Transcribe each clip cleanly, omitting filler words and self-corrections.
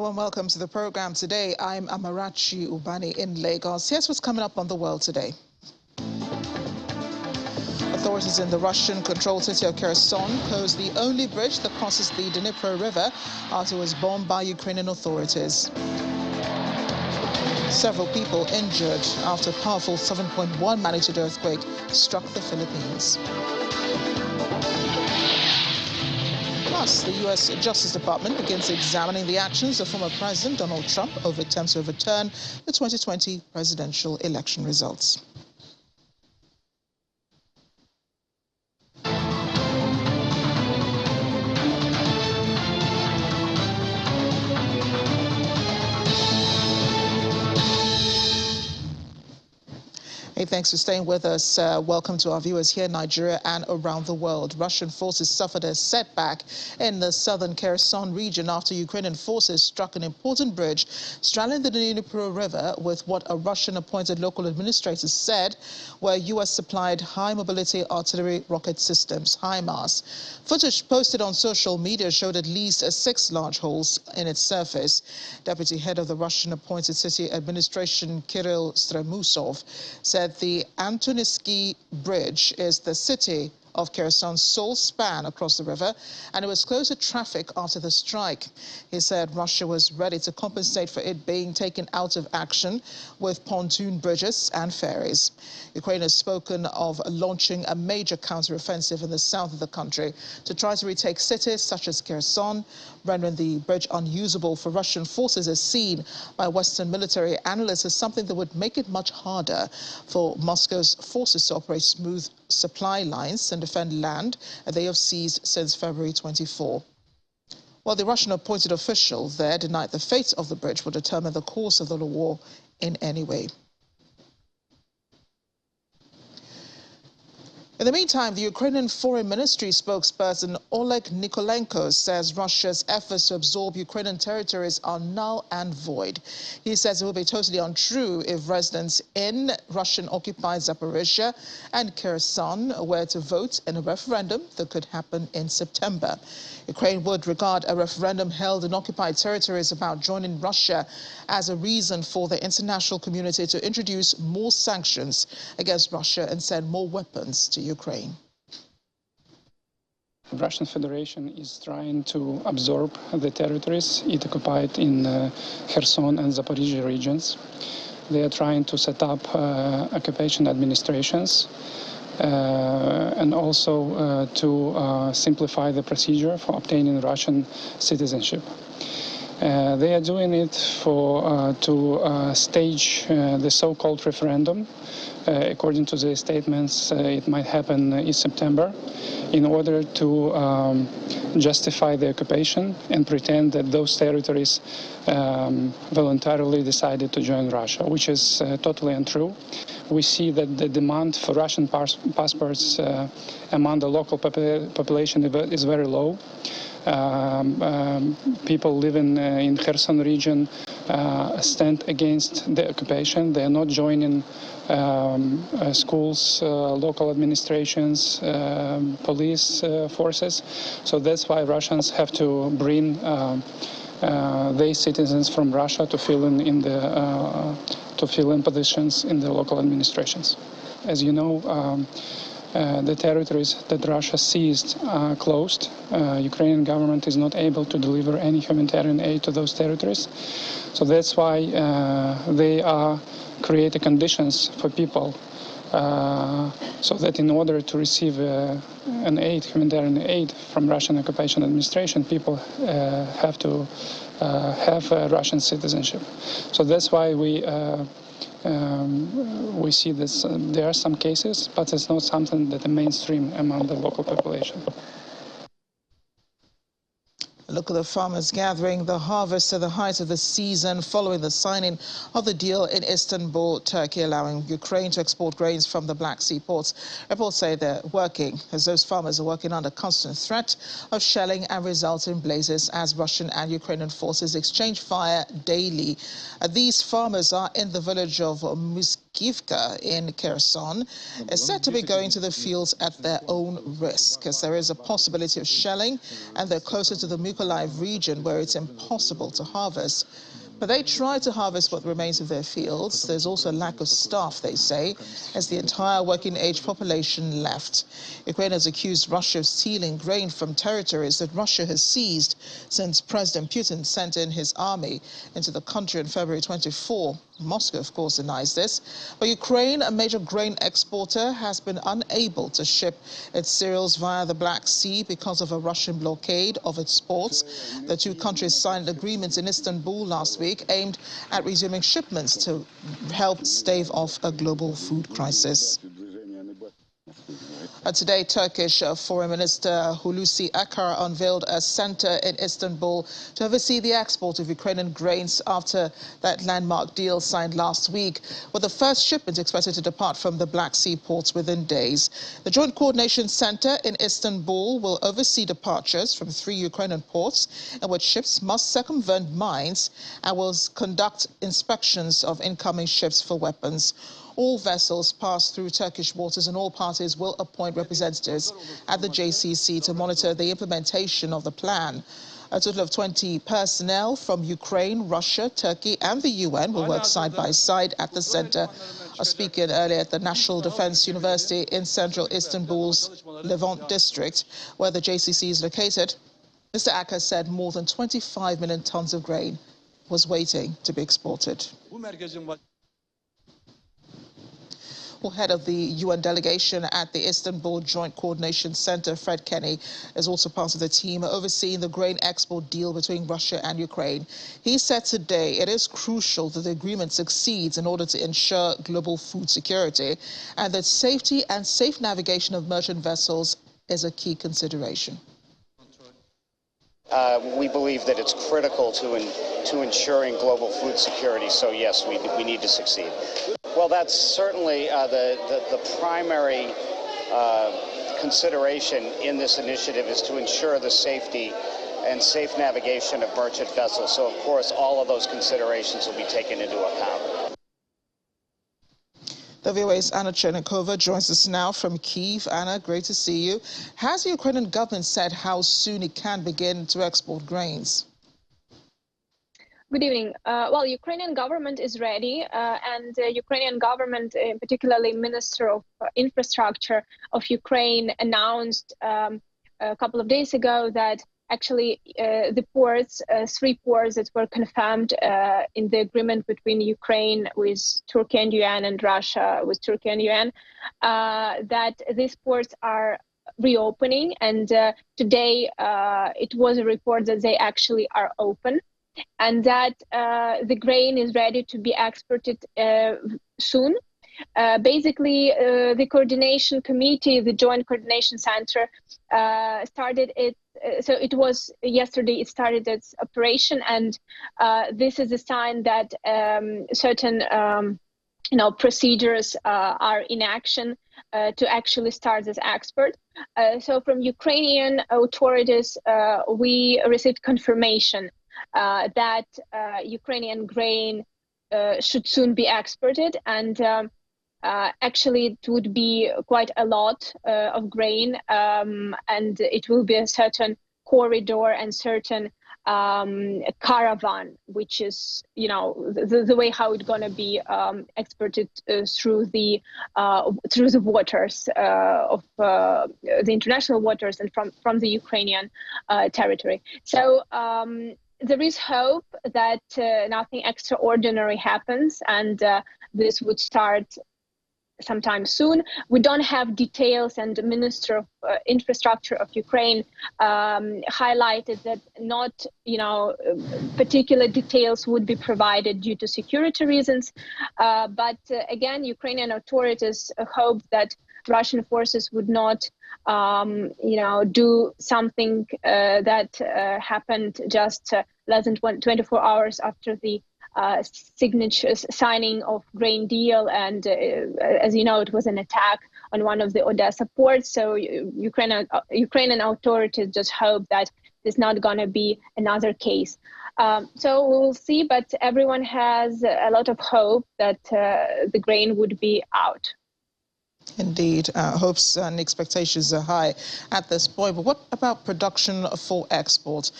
warm welcome to the program today. I'm Amarachi Ubani in Lagos. Here's what's coming up on the world today. Authorities in the Russian-controlled city of Kherson closed the only bridge that crosses the Dnipro River after it was bombed by Ukrainian authorities. Several people injured after a powerful 7.1 magnitude earthquake struck the Philippines. Plus, the U.S. Justice Department begins examining the actions of former President Donald Trump over attempts to overturn the 2020 presidential election results. Hey, thanks for staying with us. Welcome to our viewers here in Nigeria and around the world. Russian forces suffered a setback in the southern Kherson region after Ukrainian forces struck an important bridge straddling the Dnipro River with what a Russian-appointed local administrator said were U.S.-supplied high-mobility artillery rocket systems, HIMARS. Footage posted on social media showed at least 6 large holes in its surface. Deputy head of the Russian-appointed city administration, Kirill Stremusov, said the Antonisky Bridge is the city of Kherson's sole span across the river, and it was closed to traffic after the strike. He said Russia was ready to compensate for it being taken out of action with pontoon bridges and ferries. Ukraine has spoken of launching a major counteroffensive in the south of the country to try to retake cities such as Kherson, rendering the bridge unusable for Russian forces as seen by Western military analysts as something that would make it much harder for Moscow's forces to operate smooth supply lines and defend land they have seized since February 24. Well, the Russian-appointed official there denied the fate of the bridge would determine the course of the war in any way. In the meantime, the Ukrainian Foreign Ministry spokesperson Oleg Nikolenko says Russia's efforts to absorb Ukrainian territories are null and void. He says it will be totally untrue if residents in Russian-occupied Zaporizhia and Kherson were to vote in a referendum that could happen in September. Ukraine would regard a referendum held in occupied territories about joining Russia as a reason for the international community to introduce more sanctions against Russia and send more weapons to Ukraine. The Russian Federation is trying to absorb the territories it occupied in Kherson and Zaporizhia regions. They are trying to set up occupation administrations and also to simplify the procedure for obtaining Russian citizenship. They are doing it to stage the so-called referendum. According to the statements, it might happen in September, in order to justify the occupation and pretend that those territories voluntarily decided to join Russia, which is totally untrue. We see that the demand for Russian passports among the local population is very low. People living in Kherson region stand against the occupation. They are not joining schools, local administrations, police forces. So that's why Russians have to bring their citizens from Russia to fill in positions in the local administrations. As you know, the territories that Russia seized are closed. Ukrainian government is not able to deliver any humanitarian aid to those territories. So that's why they are creating conditions for people so that in order to receive humanitarian aid from Russian occupation administration, people have to have Russian citizenship. So that's why we see this. There are some cases, but it's not something that is mainstream among the local population. Look at the farmers gathering the harvest at the height of the season following the signing of the deal in Istanbul, Turkey, allowing Ukraine to export grains from the Black Sea ports. Reports say they're working, as those farmers are working under constant threat of shelling and resulting blazes as Russian and Ukrainian forces exchange fire daily. These farmers are in the village of Avdiivka in Kherson is said to be going to the fields at their own risk, as there is a possibility of shelling, and they're closer to the Mykolaiv region where it's impossible to harvest. But they try to harvest what remains of their fields. There's also a lack of staff, they say, as the entire working-age population left. Ukraine has accused Russia of stealing grain from territories that Russia has seized since President Putin sent in his army into the country on February 24. Moscow, of course, denies this. But Ukraine, a major grain exporter, has been unable to ship its cereals via the Black Sea because of a Russian blockade of its ports. The two countries signed agreements in Istanbul last week aimed at resuming shipments to help stave off a global food crisis. Today, Turkish Foreign Minister Hulusi Akar unveiled a center in Istanbul to oversee the export of Ukrainian grains after that landmark deal signed last week, with the first shipment expected to depart from the Black Sea ports within days. The Joint Coordination Center in Istanbul will oversee departures from 3 Ukrainian ports in which ships must circumvent mines and will conduct inspections of incoming ships for weapons. All vessels pass through Turkish waters, and all parties will appoint representatives at the JCC to monitor the implementation of the plan. A total of 20 personnel from Ukraine, Russia, Turkey and the UN will work side by side at the center. Speaking earlier at the National Defense University in central Istanbul's Levant district, where the JCC is located, Mr. Akar said more than 25 million tons of grain was waiting to be exported. Head of the UN delegation at the Istanbul Joint Coordination Center, Fred Kenny, is also part of the team overseeing the grain export deal between Russia and Ukraine. He said today it is crucial that the agreement succeeds in order to ensure global food security, and that safety and safe navigation of merchant vessels is a key consideration. We believe that it's critical to ensuring global food security, so yes, we need to succeed. Well, that's certainly the primary consideration in this initiative is to ensure the safety and safe navigation of merchant vessels. So, of course, all of those considerations will be taken into account. The VOA's Anna Chernikova joins us now from Kyiv. Anna, great to see you. Has the Ukrainian government said how soon it can begin to export grains? Good evening. Well, Ukrainian government is ready, and the Ukrainian government, particularly Minister of Infrastructure of Ukraine, announced a couple of days ago that actually the ports, 3 ports that were confirmed in the agreement between Ukraine with Turkey and UN and Russia with Turkey and UN, that these ports are reopening. And today it was a report that they actually are open, and that the grain is ready to be exported soon. Basically, the coordination committee, the Joint Coordination Center, started it. So it was yesterday. It started its operation, and this is a sign that certain, procedures are in action to actually start this export. So from Ukrainian authorities, we received confirmation that Ukrainian grain should soon be exported, and actually it would be quite a lot of grain, and it will be a certain corridor and certain caravan, which is, the way how it's going to be exported through the waters of the international waters and from the Ukrainian territory. So there is hope that nothing extraordinary happens, and this would start sometime soon. We don't have details, and the Minister of Infrastructure of Ukraine highlighted that not, particular details would be provided due to security reasons. But again, Ukrainian authorities hope that Russian forces would not, do something that happened just less than 24 hours after the signing of grain deal, and as you know, it was an attack on one of the Odessa ports. So Ukrainian authorities just hope that there's not going to be another case. So we will see, but everyone has a lot of hope that the grain would be out. Indeed, hopes and expectations are high at this point. But what about production for export?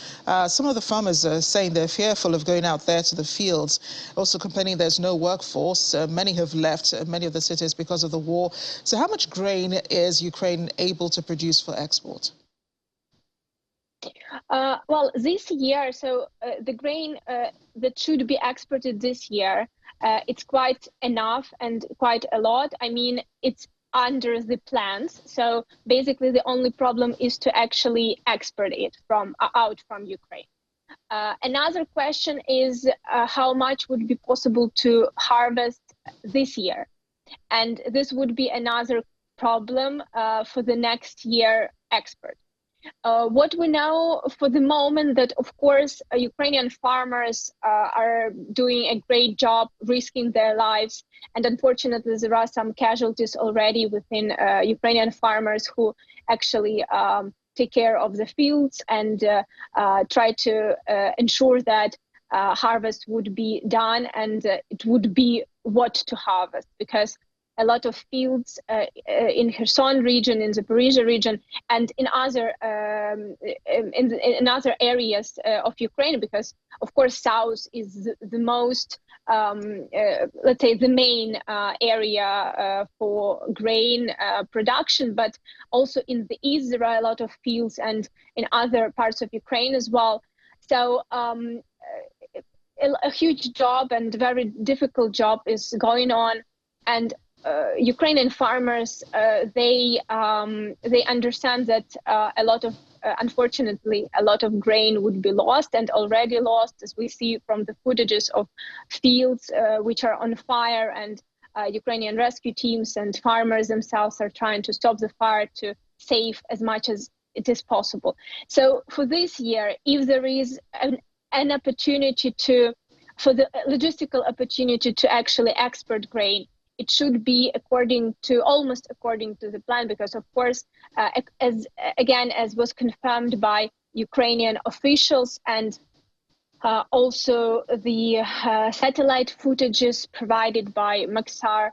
Some of the farmers are saying they're fearful of going out there to the fields, also complaining there's no workforce. Many have left many of the cities because of the war. So how much grain is Ukraine able to produce for export? Well, this year, the grain that should be exported this year, it's quite enough and quite a lot. I mean, it's under the plans. So basically, the only problem is to actually export it out from Ukraine. Another question is how much would be possible to harvest this year, and this would be another problem for the next year export. What we know for the moment that, of course, Ukrainian farmers are doing a great job risking their lives. And unfortunately, there are some casualties already within Ukrainian farmers who actually take care of the fields and try to ensure that harvest would be done and it would be what to harvest, because a lot of fields in Kherson region, in Zaporizhia region, and in other areas of Ukraine, because of course south is the most, let's say, the main area for grain production, but also in the east there are a lot of fields, and in other parts of Ukraine as well. So a huge job and very difficult job is going on, and Ukrainian farmers, they understand that unfortunately, a lot of grain would be lost and already lost, as we see from the footages of fields which are on fire, and Ukrainian rescue teams and farmers themselves are trying to stop the fire to save as much as it is possible. So for this year, if there is an opportunity for the logistical opportunity to actually export grain, it should be almost according to the plan, because of course, as was confirmed by Ukrainian officials, and also the satellite footages provided by Maxar,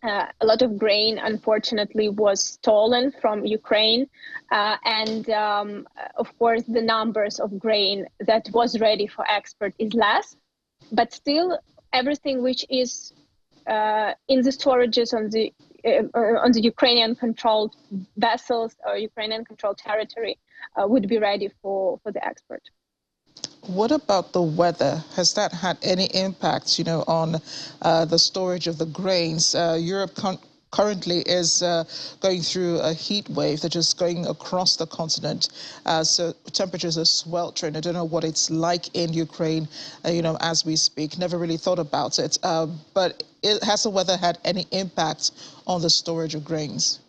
a lot of grain unfortunately was stolen from Ukraine, and of course the numbers of grain that was ready for export is less, but still everything which is in the storages on the Ukrainian-controlled vessels or Ukrainian-controlled territory would be ready for the export. What about the weather? Has that had any impact, on the storage of the grains? Europe currently is going through a heat wave that is going across the continent. So temperatures are sweltering. I don't know what it's like in Ukraine, as we speak. Never really thought about it. But has the weather had any impact on the storage of grains?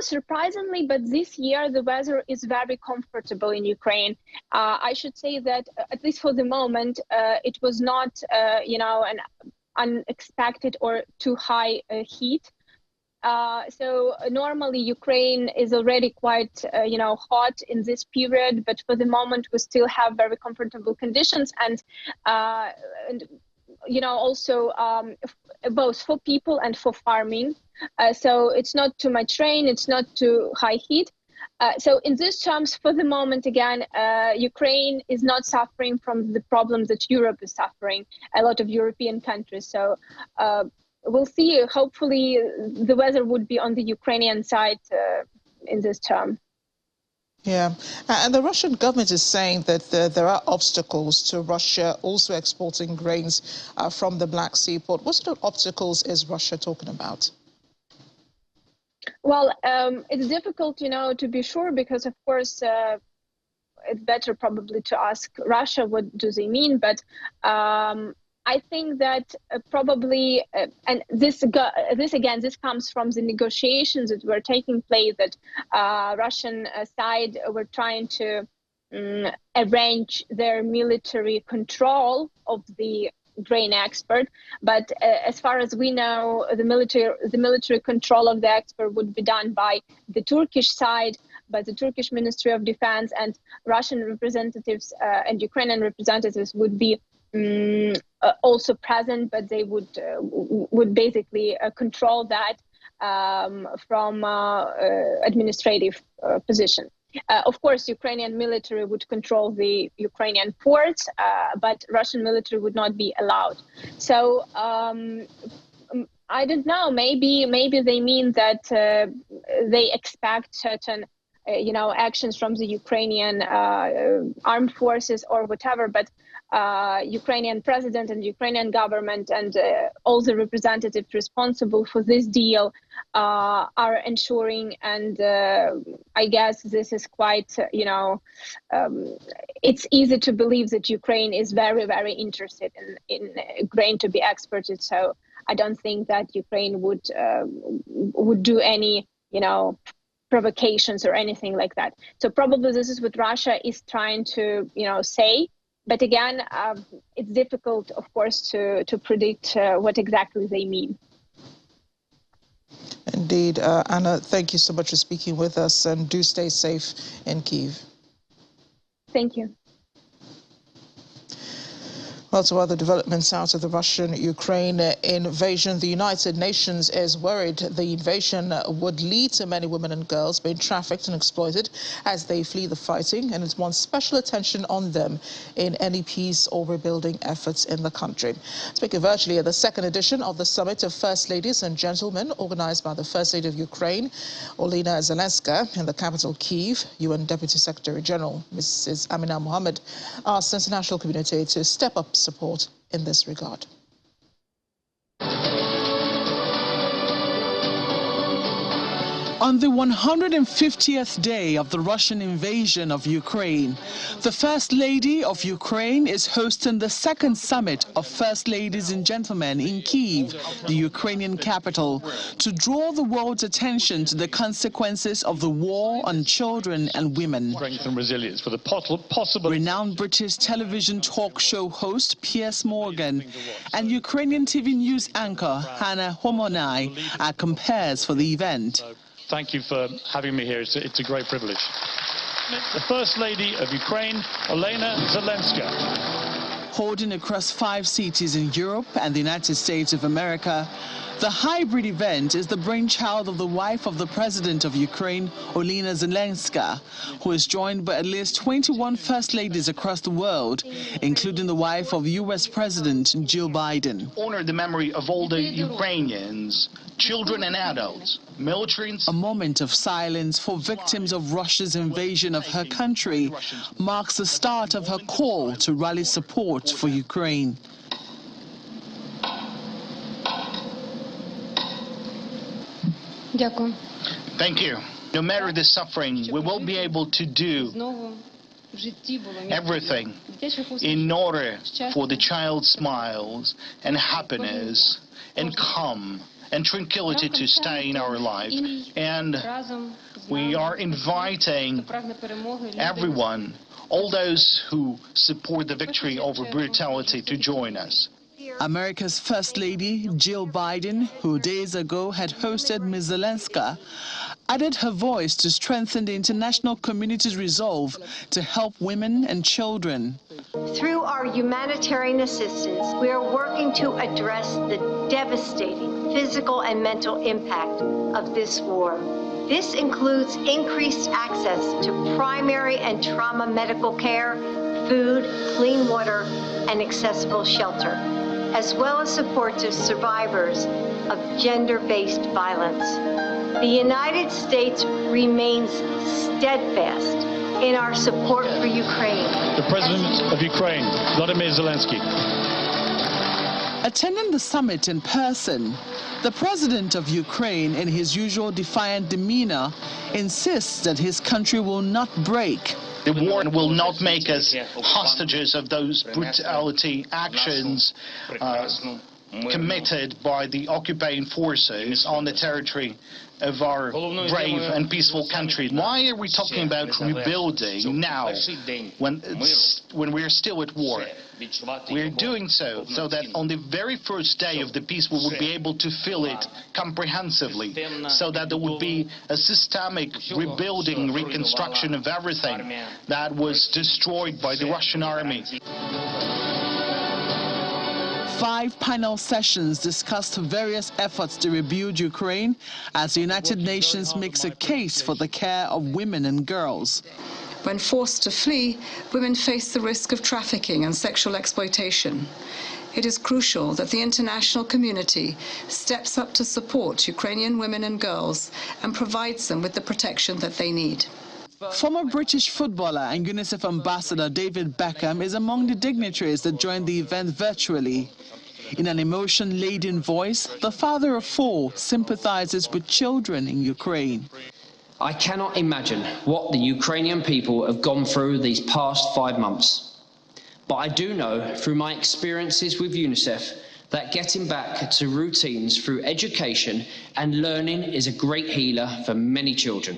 Surprisingly, but this year the weather is very comfortable in Ukraine. I should say that, at least for the moment, it was not, an unexpected or too high heat. So normally Ukraine is already quite, hot in this period, but for the moment we still have very comfortable conditions, and also both for people and for farming. So it's not too much rain, it's not too high heat. So in these terms, for the moment, again, Ukraine is not suffering from the problems that Europe is suffering, a lot of European countries. So we'll see. Hopefully the weather would be on the Ukrainian side in this term. Yeah, and the Russian government is saying that there are obstacles to Russia also exporting grains from the Black Sea port. What sort of obstacles is Russia talking about? Well, it's difficult, to be sure, because of course it's better probably to ask Russia what do they mean. But I think that probably, and this comes from the negotiations that were taking place, that Russian side were trying to arrange their military control of the grain export. But as far as we know, the military control of the export would be done by the Turkish side, by the Turkish Ministry of Defense, and Russian representatives and Ukrainian representatives would be also present, but they would basically control that from administrative position. Of course, Ukrainian military would control the Ukrainian ports, but Russian military would not be allowed. So I don't know. Maybe they mean that they expect certain, actions from the Ukrainian armed forces or whatever. But Ukrainian president and Ukrainian government and all the representatives responsible for this deal are ensuring, and I guess this is quite, it's easy to believe that Ukraine is very, very interested in grain to be exported. So I don't think that Ukraine would do any, provocations or anything like that. So probably this is what Russia is trying to, say. But again, it's difficult, of course, to predict what exactly they mean. Indeed. Anna, thank you so much for speaking with us, and do stay safe in Kyiv. Thank you. Well, to other developments out of the Russian-Ukraine invasion, the United Nations is worried the invasion would lead to many women and girls being trafficked and exploited as they flee the fighting, and it wants special attention on them in any peace or rebuilding efforts in the country. Speaking virtually at the second edition of the Summit of First Ladies and Gentlemen, organized by the First Lady of Ukraine, Olena Zelenska, in the capital Kyiv, UN Deputy Secretary General Mrs. Amina Mohammed asked the international community to step up support in this regard. On the 150th day of the Russian invasion of Ukraine, the First Lady of Ukraine is hosting the second summit of First Ladies and Gentlemen in Kyiv, the Ukrainian capital, to draw the world's attention to the consequences of the war on children and women. Strength and resilience for the possible. Renowned British television talk show host Piers Morgan and Ukrainian TV news anchor Hannah Homonai are compares for the event. Thank you for having me here. It's a great privilege. The First Lady of Ukraine, Olena Zelenska. Holding across 5 cities in Europe and the United States of America, the hybrid event is the brainchild of the wife of the President of Ukraine, Olena Zelenska, who is joined by at least 21 First Ladies across the world, including the wife of U.S. President Jill Biden. Honor the memory of all the Ukrainians, children and adults, military. A moment of silence for victims of Russia's invasion of her country marks the start of her call to rally support for Ukraine. Thank you. No matter the suffering, we will be able to do everything in order for the child's smiles and happiness and calm and tranquility to stay in our life. And we are inviting everyone, all those who support the victory over brutality, to join us. America's First Lady, Jill Biden, who days ago had hosted Ms. Zelenska, added her voice to strengthen the international community's resolve to help women and children. Through our humanitarian assistance, we are working to address the devastating physical and mental impact of this war. This includes increased access to primary and trauma medical care, food, clean water, and accessible shelter, as well as support to survivors of gender-based violence. The United States remains steadfast in our support for Ukraine. The President of Ukraine, Vladimir Zelensky. Attending the summit in person, the President of Ukraine, in his usual defiant demeanor, insists that his country will not break. The war will not make us hostages of those brutality actions. committed by the occupying forces on the territory of our brave and peaceful country. Why are we talking about rebuilding now when we're still at war? We're doing so that on the very first day of the peace we would be able to feel it comprehensively, so that there would be a systemic rebuilding, reconstruction of everything that was destroyed by the Russian army. 5 panel sessions discussed various efforts to rebuild Ukraine as the United Nations makes a case for the care of women and girls. When forced to flee, women face the risk of trafficking and sexual exploitation. It is crucial that the international community steps up to support Ukrainian women and girls and provides them with the protection that they need. Former British footballer and UNICEF ambassador David Beckham is among the dignitaries that joined the event virtually. In an emotion-laden voice, the father of 4 sympathizes with children in Ukraine. I cannot imagine what the Ukrainian people have gone through these past 5 months. But I do know through my experiences with UNICEF that getting back to routines through education and learning is a great healer for many children.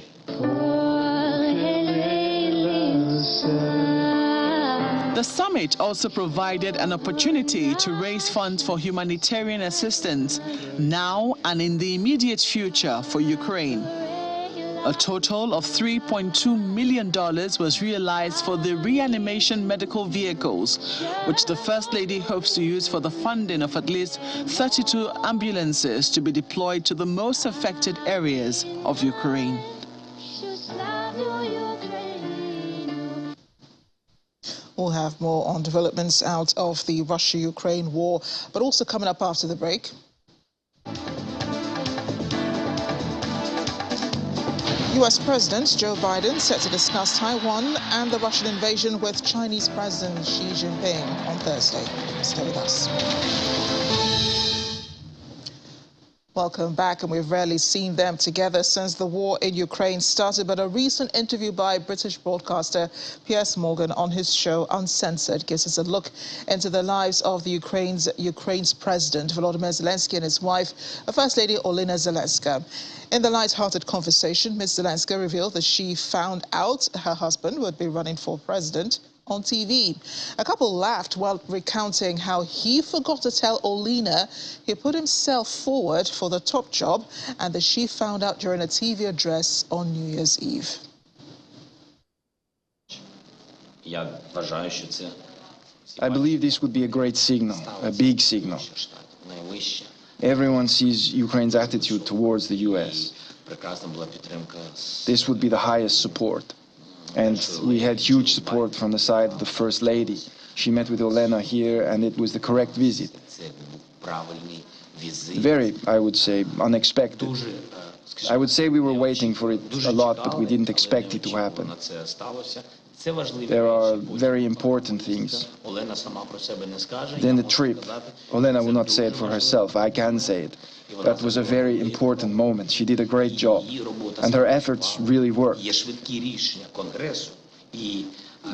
The summit also provided an opportunity to raise funds for humanitarian assistance now and in the immediate future for Ukraine. A total of $3.2 million was realized for the reanimation medical vehicles, which the First Lady hopes to use for the funding of at least 32 ambulances to be deployed to the most affected areas of Ukraine. We'll have more on developments out of the Russia-Ukraine war, but also coming up after the break. U.S. President Joe Biden set to discuss Taiwan and the Russian invasion with Chinese President Xi Jinping on Thursday. Stay with us. Welcome back, and we've rarely seen them together since the war in Ukraine started, but a recent interview by British broadcaster Piers Morgan on his show Uncensored gives us a look into the lives of the Ukraine's president Volodymyr Zelensky and his wife, First Lady Olena Zelenska. In the light-hearted conversation, Ms. Zelenska revealed that she found out her husband would be running for president on TV. A couple laughed while recounting how he forgot to tell Olena he put himself forward for the top job and that she found out during a TV address on New Year's Eve. I believe this would be a great signal, a big signal. Everyone sees Ukraine's attitude towards the U.S. This would be the highest support. And we had huge support from the side of the First Lady. She met with Olena here, and it was the correct visit. Very, I would say, unexpected. I would say we were waiting for it a lot, but we didn't expect it to happen. There are very important things. Then the trip. Olena will not say it for herself, I can say it. That was a very important moment. She did a great job, and her efforts really worked.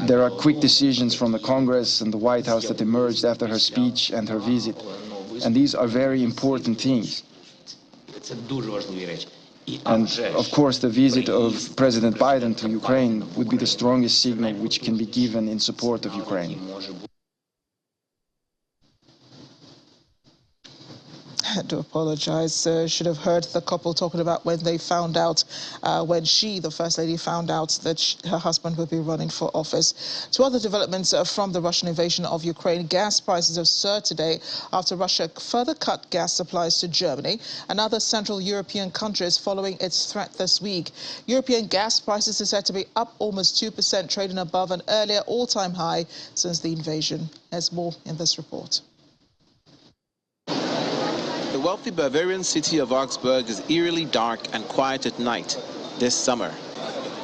There are quick decisions from the Congress and the White House that emerged after her speech and her visit, and these are very important things. And, of course, the visit of President Biden to Ukraine would be the strongest signal which can be given in support of Ukraine. I do apologize. Should have heard the couple talking about when they found out, when she, the First Lady, found out that her husband would be running for office. Two other developments from the Russian invasion of Ukraine. Gas prices have soared today after Russia further cut gas supplies to Germany and other Central European countries following its threat this week. European gas prices are said to be up almost 2%, trading above an earlier all-time high since the invasion. There's more in this report. The wealthy Bavarian city of Augsburg is eerily dark and quiet at night this summer.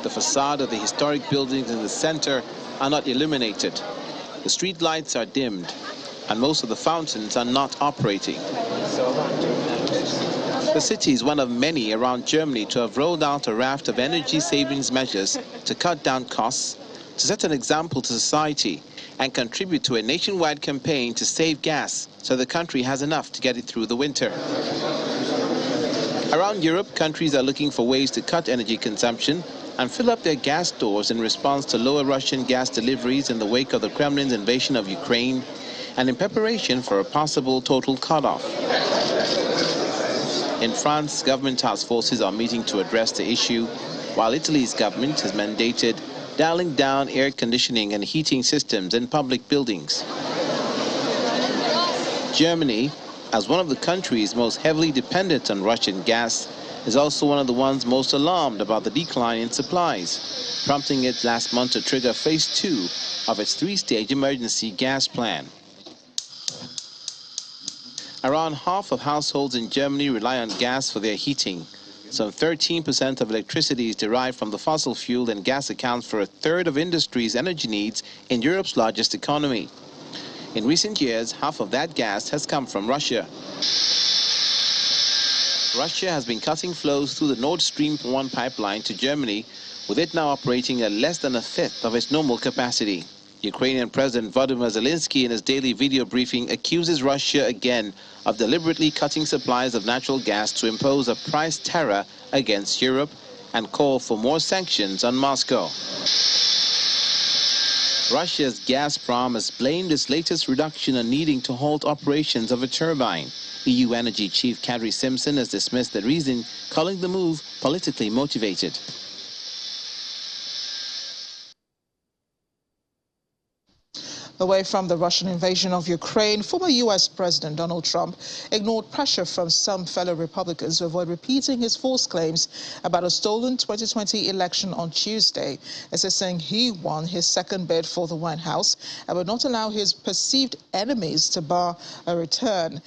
The facade of the historic buildings in the center are not illuminated. The street lights are dimmed, and most of the fountains are not operating. The city is one of many around Germany to have rolled out a raft of energy savings measures to cut down costs to set an example to society and contribute to a nationwide campaign to save gas so the country has enough to get it through the winter. Around Europe, countries are looking for ways to cut energy consumption and fill up their gas stores in response to lower Russian gas deliveries in the wake of the Kremlin's invasion of Ukraine and in preparation for a possible total cutoff. In France, government task forces are meeting to address the issue, while Italy's government has mandated dialing down air conditioning and heating systems in public buildings. Germany, as one of the countries most heavily dependent on Russian gas, is also one of the ones most alarmed about the decline in supplies, prompting it last month to trigger phase 2 of its 3-stage emergency gas plan. Around half of households in Germany rely on gas for their heating. Some 13% of electricity is derived from the fossil fuel, and gas accounts for a third of industry's energy needs in Europe's largest economy. In recent years, half of that gas has come from Russia. Russia has been cutting flows through the Nord Stream 1 pipeline to Germany, with it now operating at less than a fifth of its normal capacity. Ukrainian President Volodymyr Zelensky, in his daily video briefing, accuses Russia again of deliberately cutting supplies of natural gas to impose a price terror against Europe and call for more sanctions on Moscow. Russia's Gazprom has blamed its latest reduction on needing to halt operations of a turbine. EU Energy Chief Kadri Simpson has dismissed the reason, calling the move politically motivated. Away from the Russian invasion of Ukraine, former U.S. President Donald Trump ignored pressure from some fellow Republicans to avoid repeating his false claims about a stolen 2020 election on Tuesday, saying he won his second bid for the White House and would not allow his perceived enemies to bar a return.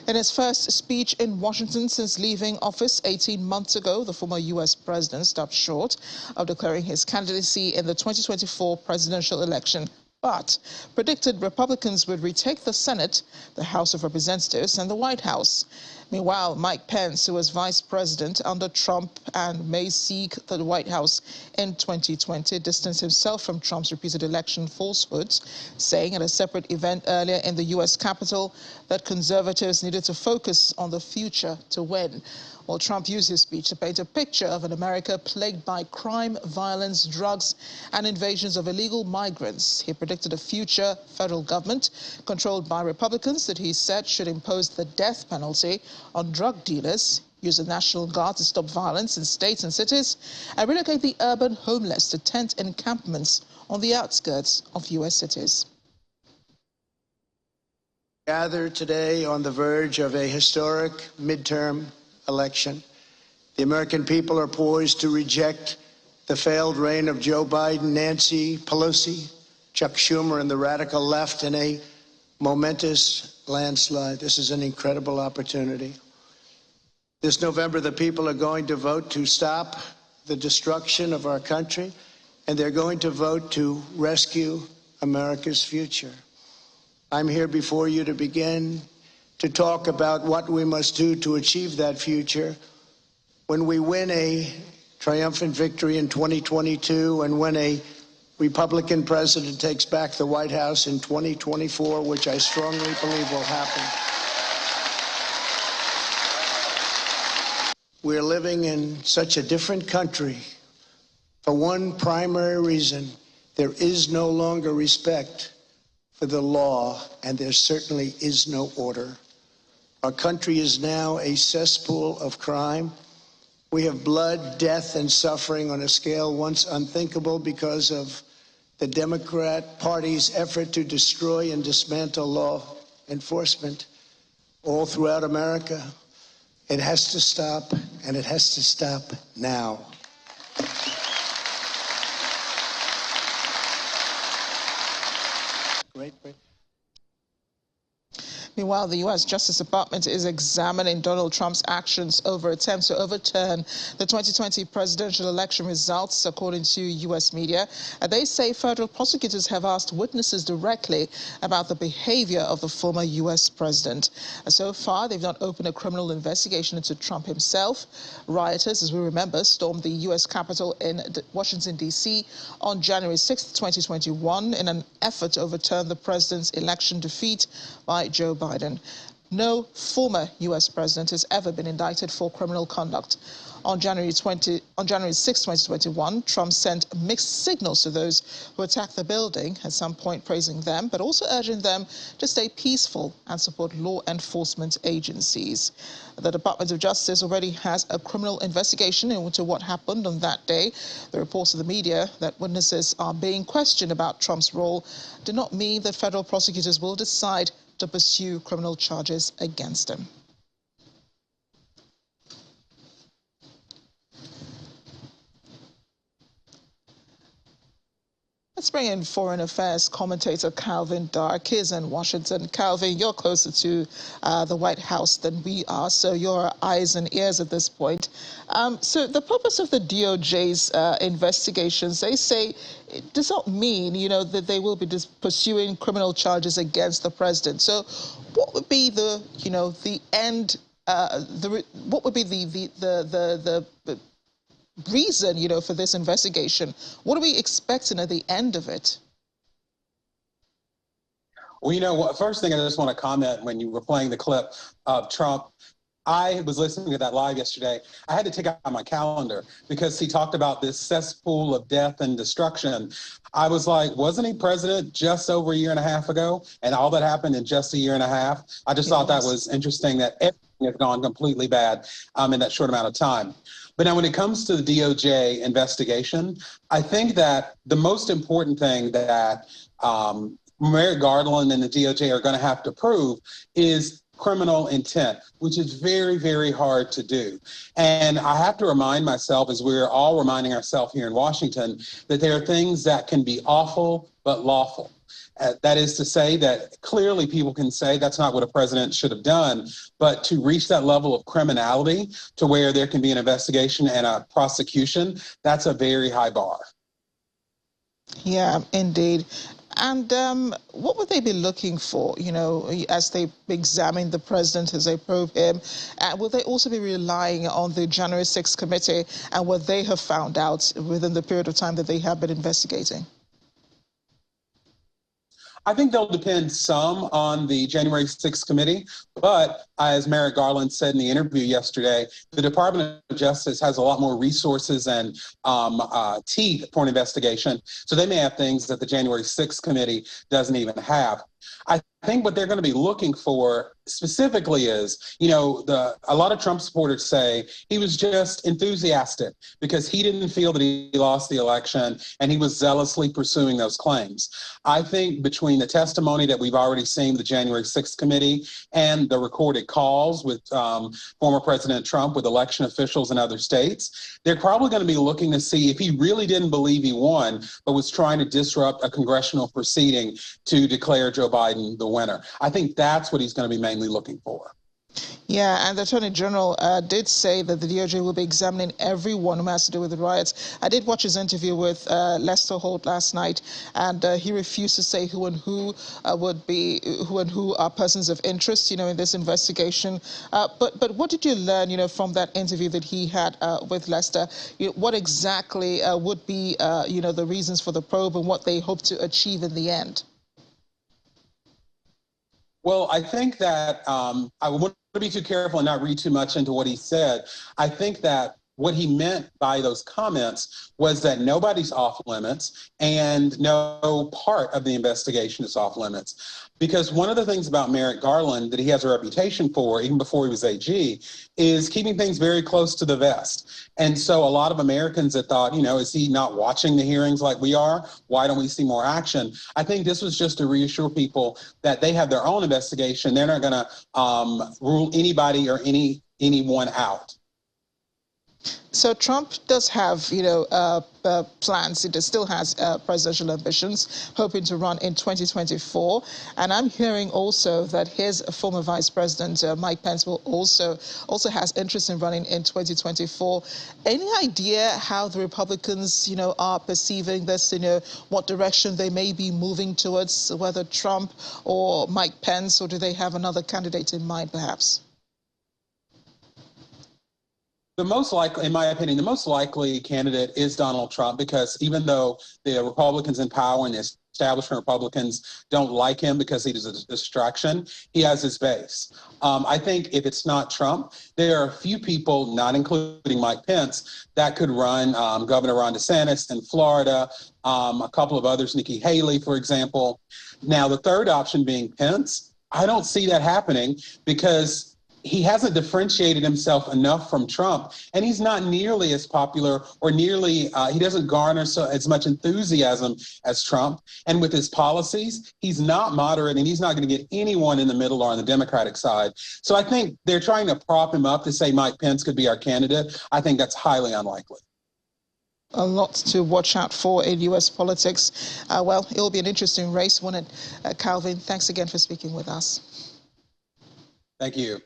In his first speech in Washington since leaving office 18 months ago, the former U.S. president stopped short of declaring his candidacy in the 2024 presidential election, but predicted Republicans would retake the Senate, the House of Representatives, and the White House. Meanwhile, Mike Pence, who was vice president under Trump and may seek the White House in 2020, distanced himself from Trump's repeated election falsehoods, saying at a separate event earlier in the U.S. Capitol that conservatives needed to focus on the future to win. Well, Trump used his speech to paint a picture of an America plagued by crime, violence, drugs, and invasions of illegal migrants. He predicted a future federal government controlled by Republicans that he said should impose the death penalty on drug dealers, use the National Guard to stop violence in states and cities, and relocate the urban homeless to tent encampments on the outskirts of U.S. cities. Gathered today on the verge of a historic midterm election. The American people are poised to reject the failed reign of Joe Biden, Nancy Pelosi, Chuck Schumer, and the radical left in a momentous landslide. This is an incredible opportunity. This November, the people are going to vote to stop the destruction of our country, and they're going to vote to rescue America's future. I'm here before you to begin to talk about what we must do to achieve that future when we win a triumphant victory in 2022 and when a Republican president takes back the White House in 2024, which I strongly believe will happen. We're living in such a different country for one primary reason: there is no longer respect for the law, and there certainly is no order. Our country is now a cesspool of crime. We have blood, death, and suffering on a scale once unthinkable because of the Democrat Party's effort to destroy and dismantle law enforcement all throughout America. It has to stop, and it has to stop now. Meanwhile, the U.S. Justice Department is examining Donald Trump's actions over attempts to overturn the 2020 presidential election results, according to U.S. media. They say federal prosecutors have asked witnesses directly about the behavior of the former U.S. president. So far, they've not opened a criminal investigation into Trump himself. Rioters, as we remember, stormed the U.S. Capitol in Washington, D.C. on January 6, 2021, in an effort to overturn the president's election defeat by Joe Biden. No former U.S. president has ever been indicted for criminal conduct. On January 6, 2021, Trump sent mixed signals to those who attacked the building, at some point praising them, but also urging them to stay peaceful and support law enforcement agencies. The Department of Justice already has a criminal investigation into what happened on that day. The reports of the media that witnesses are being questioned about Trump's role do not mean that federal prosecutors will decide to pursue criminal charges against him. Let's bring in foreign affairs commentator Calvin Dark. He's in Washington. Calvin, you're closer to the White House than we are, so your eyes and ears at this point. So the purpose of the DOJ's investigations, they say, it does not mean, that they will be pursuing criminal charges against the president. So what would be the, the end, what would be the reason, for this investigation? What are we expecting at the end of it? Well, first thing I just want to comment, when you were playing the clip of Trump, I was listening to that live yesterday. I had to take out my calendar because he talked about this cesspool of death and destruction. I was like, wasn't he president just over a year and a half ago? And all that happened in just a year and a half. I just thought that was interesting, that everything has gone completely bad in that short amount of time. But now when it comes to the DOJ investigation, I think that the most important thing that Merrick Garland and the DOJ are going to have to prove is criminal intent, which is very, very hard to do. And I have to remind myself, as we're all reminding ourselves here in Washington, that there are things that can be awful but lawful. That is to say that clearly people can say that's not what a president should have done, but to reach that level of criminality to where there can be an investigation and a prosecution, that's a very high bar. Yeah, indeed. And what would they be looking for, as they examine the president, as they probe him? Will they also be relying on the January 6th committee and what they have found out within the period of time that they have been investigating? I think they'll depend some on the January 6th committee, but as Merrick Garland said in the interview yesterday, the Department of Justice has a lot more resources and teeth for an investigation, so they may have things that the January 6th committee doesn't even have. I think what they're going to be looking for specifically is, a lot of Trump supporters say he was just enthusiastic because he didn't feel that he lost the election and he was zealously pursuing those claims. I think between the testimony that we've already seen, the January 6th committee, and the recorded calls with former President Trump with election officials in other states, they're probably going to be looking to see if he really didn't believe he won, but was trying to disrupt a congressional proceeding to declare Joe Biden the winner. I think that's what he's going to be mainly looking for. Yeah, and the Attorney General did say that the DOJ will be examining everyone who has to do with the riots. I did watch his interview with Lester Holt last night, and he refused to say who and who are persons of interest, in this investigation. But what did you learn, from that interview that he had with Lester? What exactly would be, the reasons for the probe and what they hope to achieve in the end? Well, I think that I want to be too careful and not read too much into what he said. I think that what he meant by those comments was that nobody's off limits and no part of the investigation is off limits. Because one of the things about Merrick Garland that he has a reputation for, even before he was AG, is keeping things very close to the vest. And so a lot of Americans that thought, is he not watching the hearings like we are? Why don't we see more action? I think this was just to reassure people that they have their own investigation. They're not going to rule anybody or anyone out. So Trump does have, plans. It still has presidential ambitions, hoping to run in 2024. And I'm hearing also that his former Vice President, Mike Pence, will also has interest in running in 2024. Any idea how the Republicans, are perceiving this, what direction they may be moving towards, whether Trump or Mike Pence, or do they have another candidate in mind, perhaps? The most likely, in my opinion, the most likely candidate is Donald Trump, because even though the Republicans in power and the establishment Republicans don't like him because he's a distraction, he has his base. I think if it's not Trump, there are a few people, not including Mike Pence, that could run. Governor Ron DeSantis in Florida, a couple of others, Nikki Haley, for example. Now, the third option being Pence, I don't see that happening because he hasn't differentiated himself enough from Trump, and he's not nearly as popular or he doesn't garner as much enthusiasm as Trump. And with his policies, he's not moderate, and he's not going to get anyone in the middle or on the Democratic side. So I think they're trying to prop him up to say Mike Pence could be our candidate. I think that's highly unlikely. A lot to watch out for in U.S. politics. Well, it'll be an interesting race, won't it? Calvin, thanks again for speaking with us. Thank you.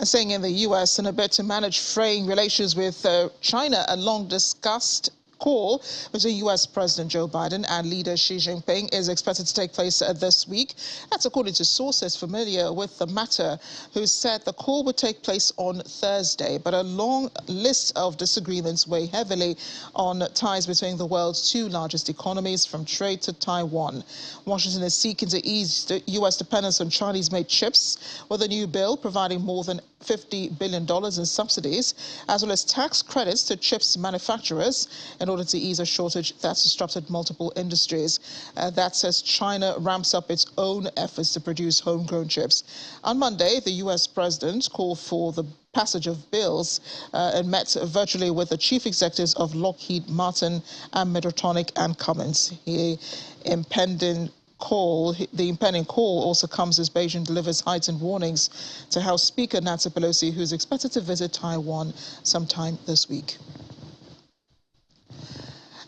Saying in the U.S. in a bid to manage fraying relations with China, a long-discussed call between U.S. President Joe Biden and leader Xi Jinping is expected to take place this week. That's according to sources familiar with the matter, who said the call would take place on Thursday. But a long list of disagreements weigh heavily on ties between the world's two largest economies, from trade to Taiwan. Washington is seeking to ease the U.S. dependence on Chinese-made chips with a new bill providing more than $50 billion in subsidies, as well as tax credits to chips manufacturers in order to ease a shortage that's disrupted multiple industries. That says China ramps up its own efforts to produce homegrown chips. On Monday, the U.S. president called for the passage of bills and met virtually with the chief executives of Lockheed Martin and Medtronic and Cummins. The impending call also comes as Beijing delivers heightened warnings to House Speaker Nancy Pelosi, who's expected to visit Taiwan sometime this week.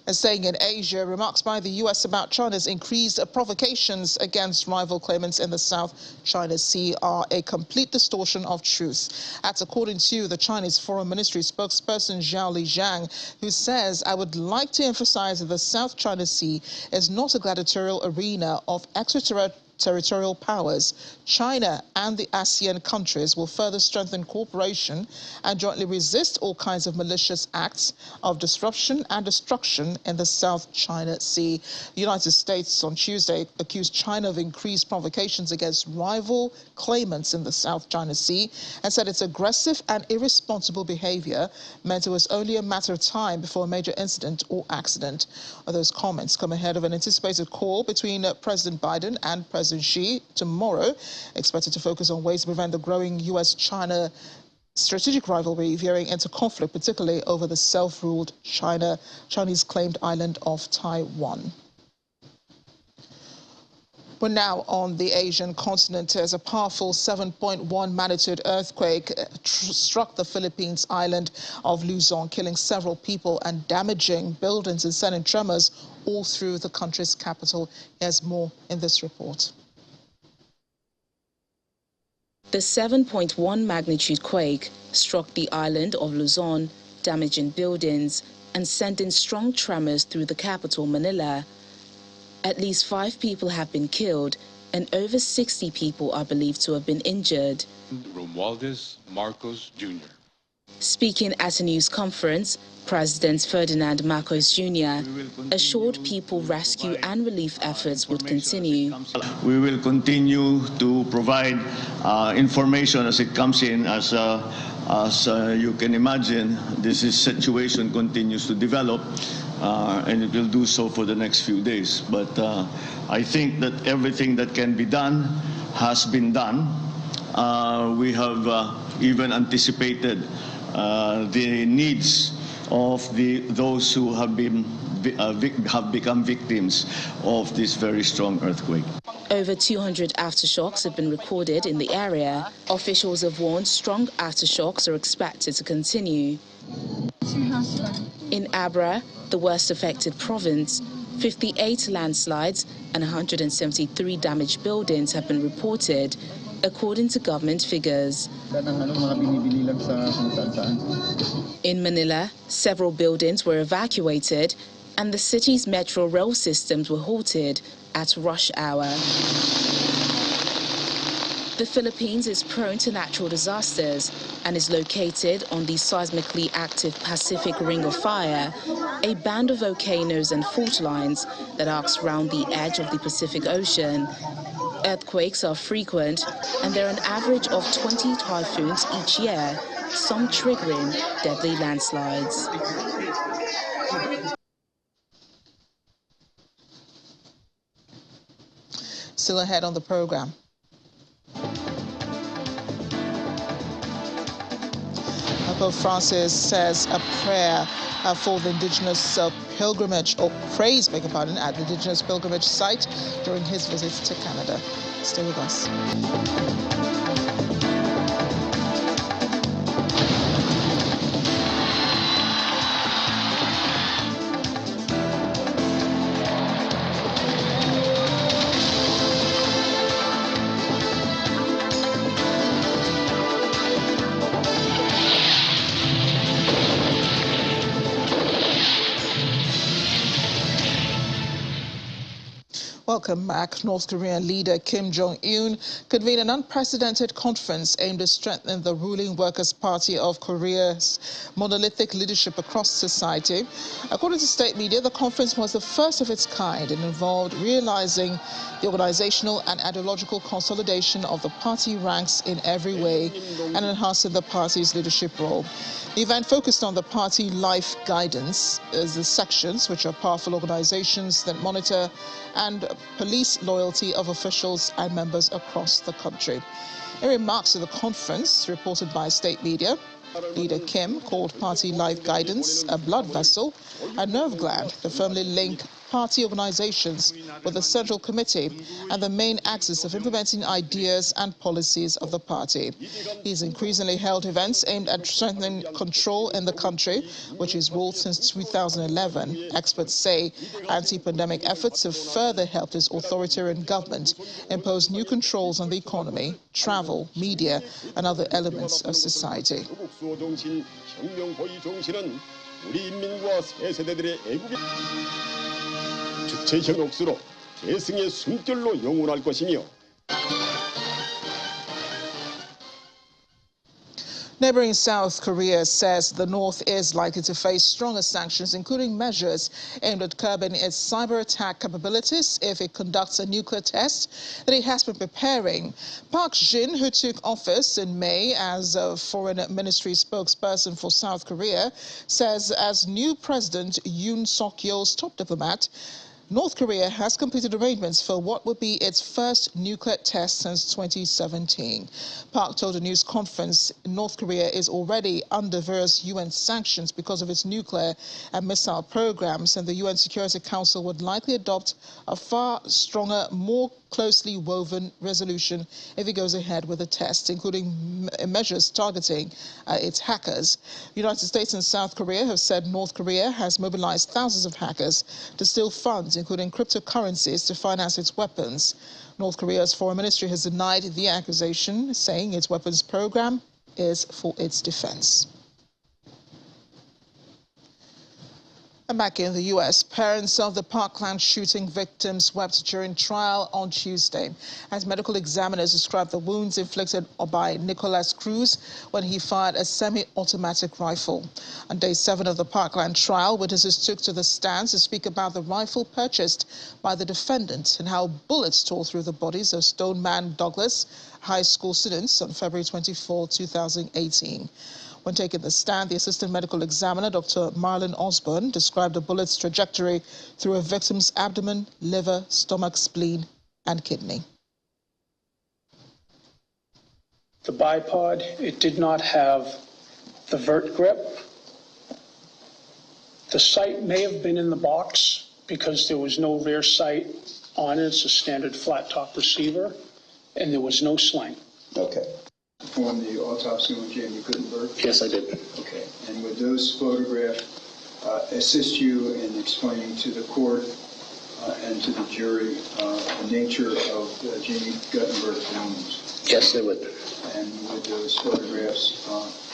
Staying in Asia, remarks by the U.S. about China's increased provocations against rival claimants in the South China Sea are a complete distortion of truth. That's according to the Chinese Foreign Ministry spokesperson Zhao Lijiang, who says, "I would like to emphasize that the South China Sea is not a gladiatorial arena of extraterritorial powers. China and the ASEAN countries will further strengthen cooperation and jointly resist all kinds of malicious acts of disruption and destruction in the South China Sea." The United States on Tuesday accused China of increased provocations against rival claimants in the South China Sea and said its aggressive and irresponsible behavior meant it was only a matter of time before a major incident or accident. Those comments come ahead of an anticipated call between President Biden and President Xi tomorrow, expected to focus on ways to prevent the growing U.S.-China strategic rivalry veering into conflict, particularly over the self-ruled Chinese-claimed island of Taiwan. We're now on the Asian continent as a powerful 7.1 magnitude earthquake struck the Philippines island of Luzon, killing several people and damaging buildings and sending tremors all through the country's capital. Here's more in this report. The 7.1 magnitude quake struck the island of Luzon, damaging buildings and sending strong tremors through the capital, Manila. At least 5 people have been killed and over 60 people are believed to have been injured. Romualdez Marcos Jr. Speaking at a news conference, President Ferdinand Marcos Jr. assured people rescue and relief efforts would continue. We will continue to provide information as it comes in. As you can imagine, this situation continues to develop, and it will do so for the next few days. But I think that everything that can be done has been done. We have even anticipated the needs of those who have become victims of this very strong earthquake. Over 200 aftershocks have been recorded in the area. Officials have warned strong aftershocks are expected to continue. In Abra, the worst affected province, 58 landslides and 173 damaged buildings have been reported, according to government figures. In Manila, several buildings were evacuated and the city's metro rail systems were halted at rush hour. The Philippines is prone to natural disasters and is located on the seismically active Pacific Ring of Fire, a band of volcanoes and fault lines that arcs round the edge of the Pacific Ocean. Earthquakes are frequent, and there are an average of 20 typhoons each year, some triggering deadly landslides. Still ahead on the program. Pope Francis says a prayer for the indigenous pilgrimage, or praise, beg your pardon, at the indigenous pilgrimage site during his visit to Canada. Stay with us. Welcome back. North Korean leader Kim Jong-un convened an unprecedented conference aimed at strengthening the ruling Workers' Party of Korea's monolithic leadership across society. According to state media, the conference was the first of its kind and involved realizing the organizational and ideological consolidation of the party ranks in every way and enhancing the party's leadership role. The event focused on the party life guidance as the sections, which are powerful organizations that monitor and police loyalty of officials and members across the country. In remarks to the conference, reported by state media, Leader Kim called party life guidance a blood vessel, a nerve gland to firmly link party organizations with the Central Committee and the main axis of implementing ideas and policies of the party. He's increasingly held events aimed at strengthening control in the country, which is ruled since 2011. Experts say anti-pandemic efforts have further helped his authoritarian government impose new controls on the economy, travel, media, and other elements of society. 주체적 몫으로 계승의 숨결로 영원할 것이며. Neighboring South Korea says the North is likely to face stronger sanctions, including measures aimed at curbing its cyber attack capabilities if it conducts a nuclear test that it has been preparing. Park Jin, who took office in May as a foreign ministry spokesperson for South Korea, says as new President Yoon Suk-yeol's top diplomat, North Korea has completed arrangements for what would be its first nuclear test since 2017. Park told a news conference North Korea is already under various UN sanctions because of its nuclear and missile programs, and the UN Security Council would likely adopt a far stronger, more closely woven resolution if it goes ahead with the test, including measures targeting its hackers. The United States and South Korea have said North Korea has mobilized thousands of hackers to steal funds, including cryptocurrencies, to finance its weapons. North Korea's foreign ministry has denied the accusation, saying its weapons program is for its defense. And back in the U.S., parents of the Parkland shooting victims wept during trial on Tuesday as medical examiners described the wounds inflicted by Nicholas Cruz when he fired a semi-automatic rifle. On day 7 of the Parkland trial, witnesses took to the stands to speak about the rifle purchased by the defendant and how bullets tore through the bodies of Stoneman Douglas high school students on February 24, 2018. When taking the stand, the assistant medical examiner, Dr. Marlon Osborne, described the bullet's trajectory through a victim's abdomen, liver, stomach, spleen, and kidney. The bipod, it did not have the vert grip. The sight may have been in the box because there was no rear sight on it. It's a standard flat top receiver, and there was no sling. Okay. Performed the autopsy on Jamie Gutenberg? Yes, I did. Okay. And would those photographs assist you in explaining to the court and to the jury the nature of Jamie Gutenberg's wounds? Yes, they would. And would those photographs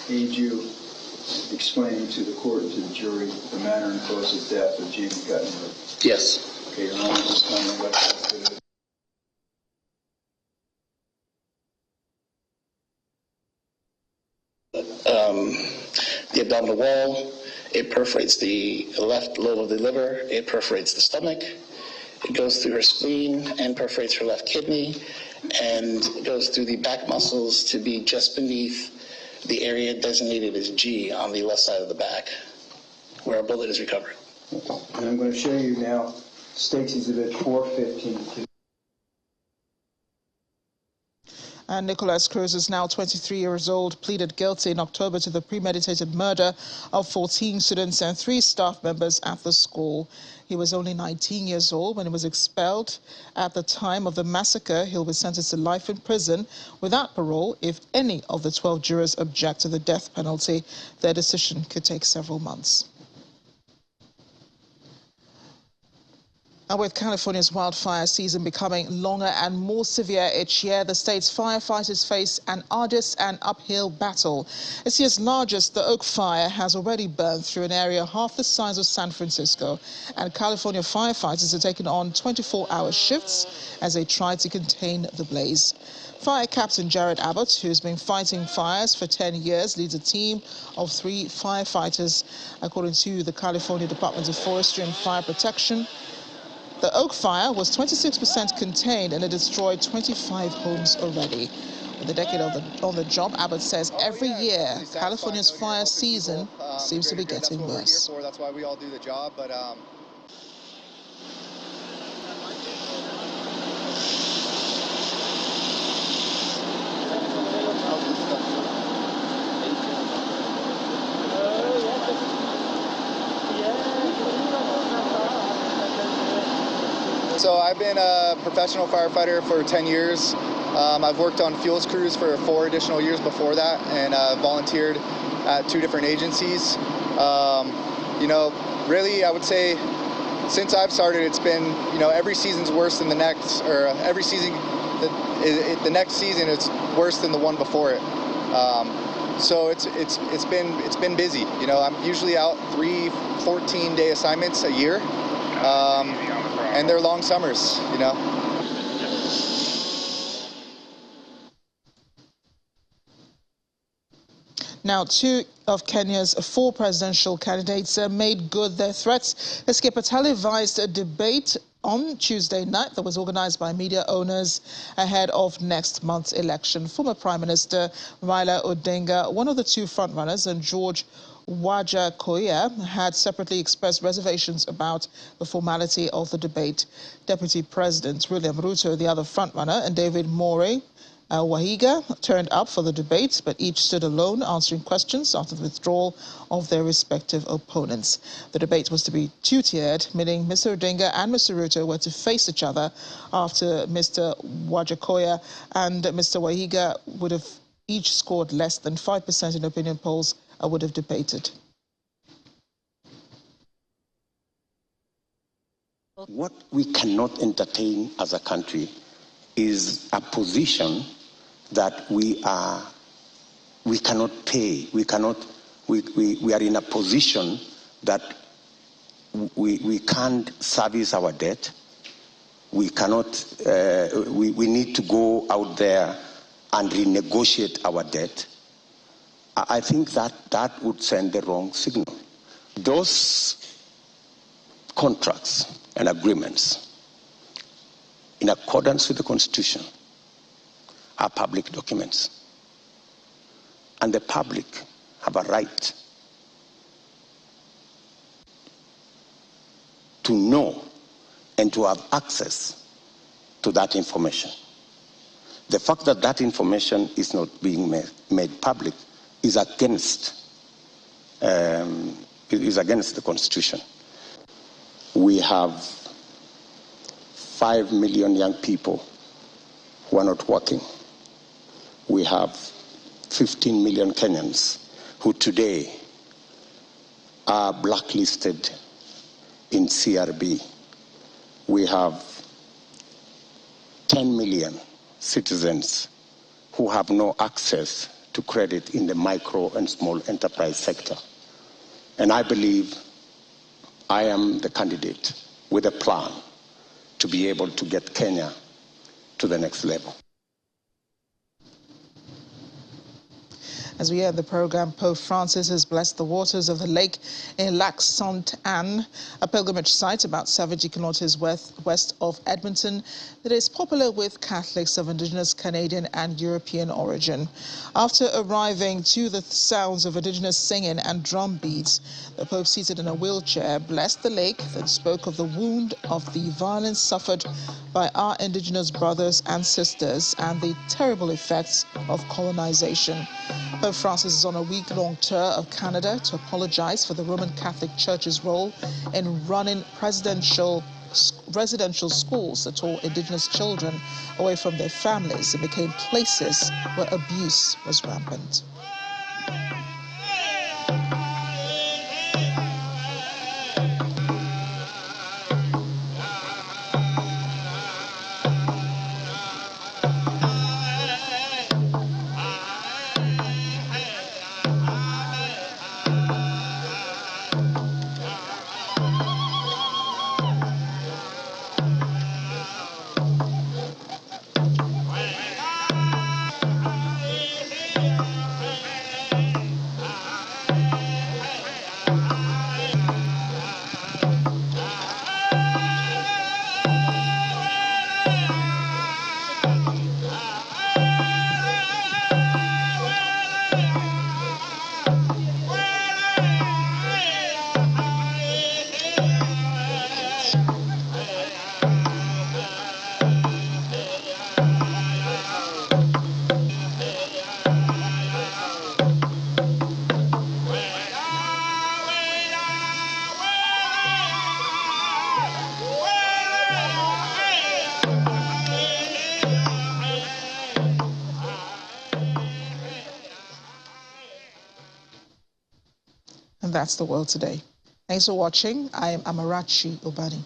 aid you in explaining to the court and to the jury the manner and cause of death of Jamie Gutenberg? Yes. Okay, Your Honor, just tell me what the abdominal wall, it perforates the left lobe of the liver, it perforates the stomach, it goes through her spleen and perforates her left kidney, and goes through the back muscles to be just beneath the area designated as G on the left side of the back, where a bullet is recovered. And I'm going to show you now State's Exhibit 415. And Nicholas Cruz is now 23 years old, pleaded guilty in October to the premeditated murder of 14 students and 3 staff members at the school. He was only 19 years old when he was expelled. At the time of the massacre, he'll be sentenced to life in prison without parole if any of the 12 jurors object to the death penalty. Their decision could take several months. And with California's wildfire season becoming longer and more severe each year, the state's firefighters face an arduous and uphill battle. This year's largest, the Oak Fire, has already burned through an area half the size of San Francisco, and California firefighters are taking on 24-hour shifts as they try to contain the blaze. Fire Captain Jared Abbott, who's been fighting fires for 10 years, leads a team of 3 firefighters, according to the California Department of Forestry and Fire Protection. The Oak Fire was 26% contained and it destroyed 25 homes already. With a decade on the job, Abbott says every year California's fire season seems to be getting worse. That's why we all do the job, but so I've been a professional firefighter for 10 years. I've worked on fuels crews for 4 additional years before that, and volunteered at 2 different agencies. You know, really, I would say since I've started, it's been, you know, every season's worse than the next, or every season, the next season is worse than the one before it. So it's been busy. You know, I'm usually out 3 14-day assignments a year. And they're long summers, you know. Now, 2 of Kenya's 4 presidential candidates made good their threats. Skipper televised a debate on Tuesday night that was organized by media owners ahead of next month's election. Former Prime Minister Raila Odinga, one of the 2 frontrunners, and George Wajakoya had separately expressed reservations about the formality of the debate. Deputy President William Ruto, the other frontrunner, and David More Wahiga turned up for the debate, but each stood alone answering questions after the withdrawal of their respective opponents. The debate was to be 2-tiered, meaning Mr. Odinga and Mr. Ruto were to face each other after Mr. Wajakoya and Mr. Wahiga would have each scored less than 5% in opinion polls would have debated. What we cannot entertain as a country is a position that we cannot pay. We are in a position that we can't service our debt. We cannot, we need to go out there and renegotiate our debt. I think that would send the wrong signal. Those contracts and agreements, in accordance with the Constitution, are public documents. And the public have a right to know and to have access to that information. The fact that that information is not being made public is against the Constitution. We have 5 million young people who are not working. We have 15 million Kenyans who today are blacklisted in CRB. We have 10 million citizens who have no access to credit in the micro and small enterprise sector. And I believe I am the candidate with a plan to be able to get Kenya to the next level. As we end the program, Pope Francis has blessed the waters of the lake in Lac Sainte-Anne, a pilgrimage site about 70 kilometers west of Edmonton that is popular with Catholics of Indigenous Canadian and European origin. After arriving to the sounds of Indigenous singing and drum beats, the Pope, seated in a wheelchair, blessed the lake, then spoke of the wound of the violence suffered by our Indigenous brothers and sisters and the terrible effects of colonization. Pope Francis is on a week-long tour of Canada to apologize for the Roman Catholic Church's role in running residential schools that tore Indigenous children away from their families and became places where abuse was rampant. And that's the world today. Thanks for watching. I am Amarachi Obani.